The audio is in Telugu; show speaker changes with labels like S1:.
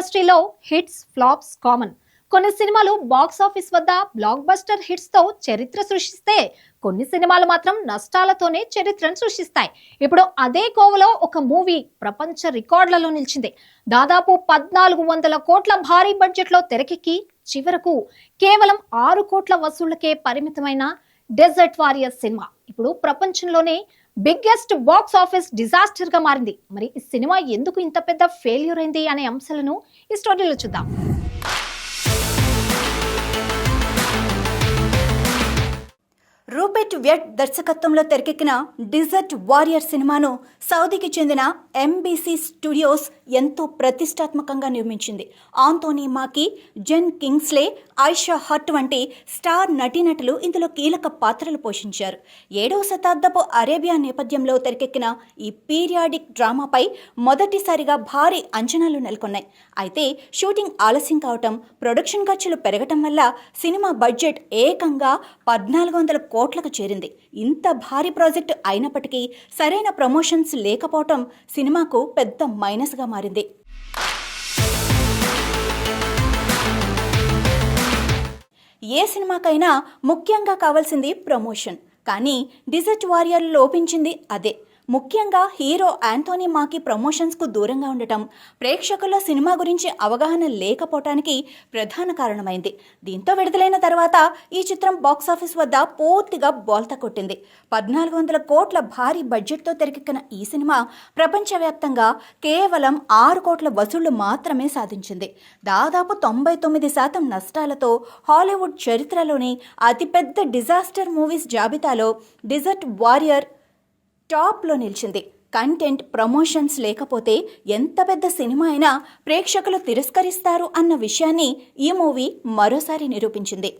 S1: ఇండస్ట్రీలో హిట్స్ ఫ్లాప్స్ కామన్. కొన్ని సినిమాలు బాక్స్ ఆఫీస్ వద్ద బ్లాక్ బస్టర్ హిట్స్ తో చరిత్ర సృష్టిస్తే కొన్ని సినిమాలు మాత్రం నష్టాలతోనే చరిత్రను సృష్టిస్తాయి. ఇప్పుడు అదే కోవలో ఒక మూవీ ప్రపంచ రికార్డులలో నిలిచింది. దాదాపు 1400 కోట్ల భారీ బడ్జెట్ లో తెరకెక్కి చివరకు కేవలం 6 కోట్ల వసూళ్లకే పరిమితమైన డెజర్ట్ వారియర్ సినిమా ఇప్పుడు ప్రపంచంలోనే బిగ్గెస్ట్ బాక్స్ ఆఫీస్ డిజాస్టర్ గా మారింది. మరి ఈ సినిమా ఎందుకు ఇంత పెద్ద ఫెయిల్యూర్ అయింది అనే అంశాలను ఈ స్టోరీలో చూద్దాం.
S2: రూపెర్ట్ వెట్ దర్శకత్వంలో తెరకెక్కిన డెజర్ట్ వారియర్ సినిమాను సౌదీకి చెందిన ఎంబీసీ స్టూడియోస్ ఎంతో ప్రతిష్టాత్మకంగా నిర్మించింది. ఆంటోనీ మాకీ, జెన్ కింగ్స్లే, ఐషా హట్ వంటి స్టార్ నటీనటులు ఇందులో కీలక పాత్రలు పోషించారు. 7వ శతాబ్దపు అరేబియా నేపథ్యంలో తెరకెక్కిన ఈ పీరియాడిక్ డ్రామాపై మొదటిసారిగా భారీ అంచనాలు నెలకొన్నాయి. అయితే షూటింగ్ ఆలస్యం కావటం, ప్రొడక్షన్ ఖర్చులు పెరగటం వల్ల సినిమా బడ్జెట్ ఏకంగా 1400 కోట్లకు చేరింది. ఇంత భారీ ప్రాజెక్టు అయినప్పటికీ సరైన ప్రమోషన్స్ లేకపోవటం సినిమాకు పెద్ద మైనస్గా మారింది. ఏ సినిమాకైనా ముఖ్యంగా కావాల్సింది ప్రమోషన్. కానీ డెజర్ట్ వారియర్ లోపించింది అదే. ముఖ్యంగా హీరో ఆంటోనీ మాకీ ప్రమోషన్స్కు దూరంగా ఉండటం, ప్రేక్షకుల్లో సినిమా గురించి అవగాహన లేకపోవటానికి ప్రధాన కారణమైంది. దీంతో విడుదలైన తర్వాత ఈ చిత్రం బాక్సాఫీస్ వద్ద పూర్తిగా బోల్తా కొట్టింది. 1400 కోట్ల భారీ బడ్జెట్తో తెరకెక్కిన ఈ సినిమా ప్రపంచవ్యాప్తంగా కేవలం 6 కోట్ల వసూళ్లు మాత్రమే సాధించింది. దాదాపు 99% నష్టాలతో హాలీవుడ్ చరిత్రలోని అతిపెద్ద డిజాస్టర్ మూవీస్ జాబితాలో డెజర్ట్ వారియర్ టాప్లో నిలిచింది. కంటెంట్, ప్రమోషన్స్ లేకపోతే ఎంత పెద్ద సినిమా అయినా ప్రేక్షకులు తిరస్కరిస్తారు అన్న విషయాన్ని ఈ మూవీ మరోసారి నిరూపించింది.